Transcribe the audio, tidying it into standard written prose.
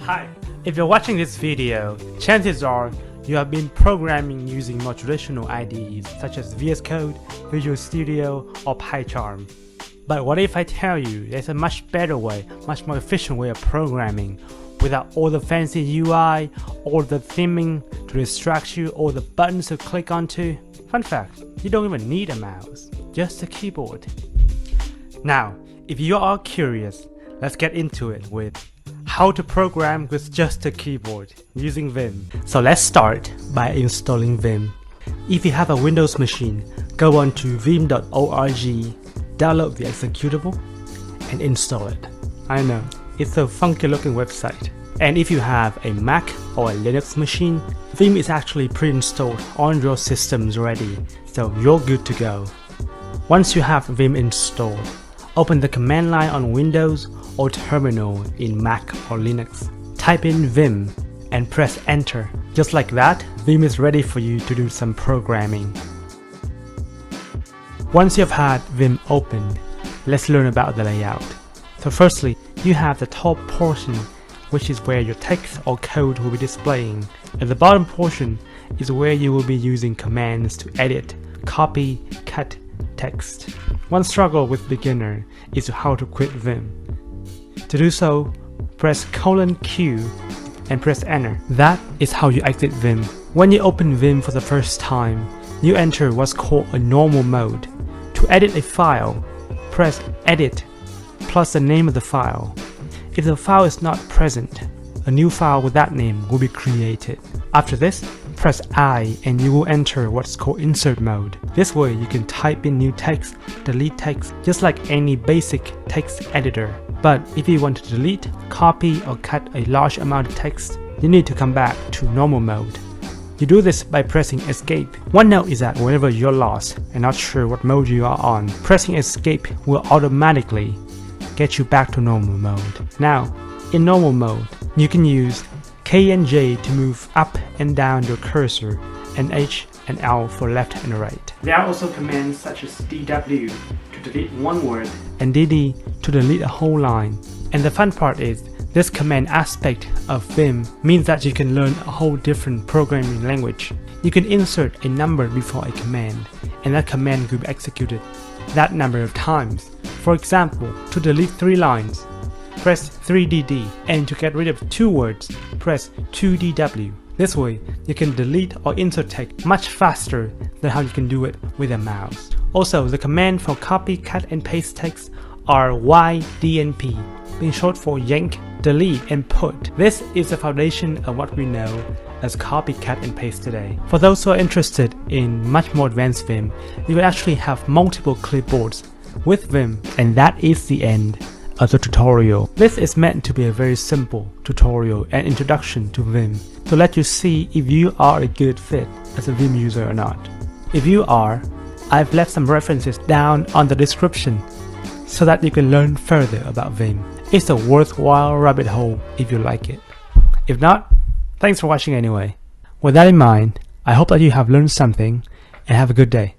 Hi, if you're watching this video, chances are you have been programming using more traditional IDEs such as VS Code, Visual Studio, or PyCharm. But what if I tell you there's a much better way, much more efficient way of programming without all the fancy UI, all the theming to distract you, all the buttons to click onto? Fun fact, you don't even need a mouse, just a keyboard. Now, if you are curious, let's get into it with how to program with just a keyboard using Vim. So let's start by installing Vim. If you have a Windows machine, go on to vim.org, download the executable, and install it. I know, it's a funky looking website. And if you have a Mac or a Linux machine, Vim is actually pre-installed on your systems already, so you're good to go. Once you have Vim installed, open the command line on Windows or terminal in Mac or Linux. Type in Vim and press enter. Just like that, Vim is ready for you to do some programming. Once you've had Vim open, let's learn about the layout. So firstly, you have the top portion, which is where your text or code will be displaying. At the bottom portion is where you will be using commands to edit, copy, cut text. One struggle with beginner is how to quit Vim. To do so, press :Q and press enter. That is how you exit Vim. When you open Vim for the first time, you enter what's called a normal mode. To edit a file, press edit plus the name of the file. If the file is not present, a new file with that name will be created. After this, press I and you will enter what's called insert mode. This way you can type in new text, delete text, just like any basic text editor. But if you want to delete, copy, or cut a large amount of text, you need to come back to normal mode. You do this by pressing escape. One note is that whenever you're lost and not sure what mode you are on, pressing escape will automatically get you back to normal mode. Now, in normal mode, you can use K and J to move up and down your cursor, and H and L for left and right. There are also commands such as DW to delete one word and DD to delete a whole line. And the fun part is, this command aspect of Vim means that you can learn a whole different programming language. You can insert a number before a command, and that command could be executed that number of times. For example, to delete 3 lines, press 3DD, and to get rid of 2 words, press 2DW. This way, you can delete or insert text much faster than how you can do it with a mouse. Also, the command for copy, cut, and paste text are YDNP, being short for yank, delete, and put. This is the foundation of what we know as copy, cut, and paste today. For those who are interested in much more advanced Vim, you will actually have multiple clipboards with Vim, and that is the end of the tutorial. This is meant to be a very simple tutorial and introduction to Vim to let you see if you are a good fit as a Vim user or not. If you are, I've left some references down on the description so that you can learn further about Vim. It's a worthwhile rabbit hole if you like it. If not, thanks for watching anyway. With that in mind, I hope that you have learned something and have a good day.